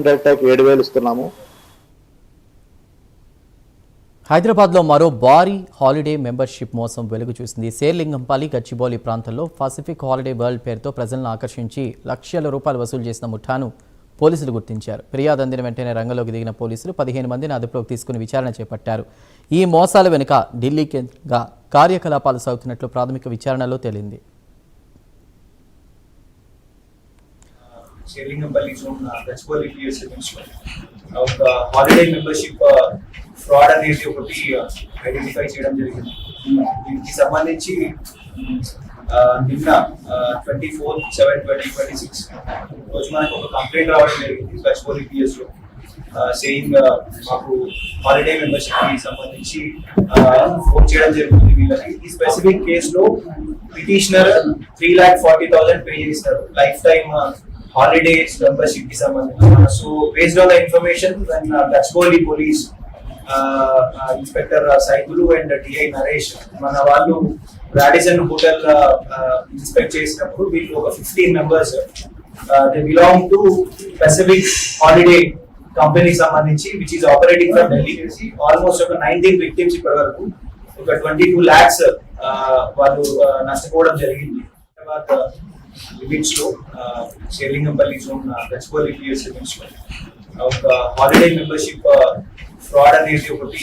డెల్టాకి 7,000 ఇస్తున్నాము. హైదరాబాద్లో మరో భారీ హాలిడే మెంబర్షిప్ మోసం వెలుగు చూసింది. శేర్లింగంపల్లి, గచ్చిబౌలి ప్రాంతంలో పసిఫిక్ హాలిడే వరల్డ్ పేరుతో ప్రజలను ఆకర్షించి లక్షల రూపాయలు వసూలు చేసిన ముఠాను పోలీసులు గుర్తించారు. ఫిర్యాదు అందిన వెంటనే రంగంలోకి దిగిన పోలీసులు 15 మందిని అదుపులోకి తీసుకుని విచారణ చేపట్టారు. ఈ మోసాల వెనుక ఢిల్లీ కేంద్రంగా కార్యకలాపాలు సాగుతున్నట్లు ప్రాథమిక విచారణలో తేలింది. షేర్లింగంపల్లి జోన్ గచ్చిబౌలి పిఎస్ ఒక హాలిడే మెంబర్షిప్ ఫ్రాడ్ అనేది ఒకటి ఐడెంటిఫై చేయడం జరిగింది. దీనికి సంబంధించి నిన్న 24/7/2026 రోజు మనకు ఒక కంప్లైంట్ రావడం జరిగింది గచ్చిబౌలి పిఎస్ లో. సేయింగ్ మాకు హాలిడే మెంబర్షిప్ కి సంబంధించి ఫోన్ చేయడం జరుగుతుంది వీళ్ళకి. ఈ స్పెసిఫిక్ కేసులో పిటిషనర్ 3,40,000 పే చేస్తారు లైఫ్ టైమ్ హాలిడే మెంబర్షిప్ కి సంబంధించి. So based on the information Gachibowli police inspector Saidulu and DI Naresh మన వాళ్ళు రాడిసన్ హోటల్ ఇన్స్పెక్ట్ చేసినప్పుడు వీళ్ళు ఒక 15 members they belong to Pacific holiday కంపెనీకి సంబంధించి which is operating from Delhi. Almost ఒక 19 విక్టిమ్స్ ఇప్పటి వరకు ఒక 22 lakhs వాళ్ళు నష్టపోవడం జరిగింది. లిమిట్స్ లో Serilingampally zone Gachibowli PS limits లో ఒక హాలిడే మెంబర్షిప్ ఫ్రాడ్ అనేది ఒకటి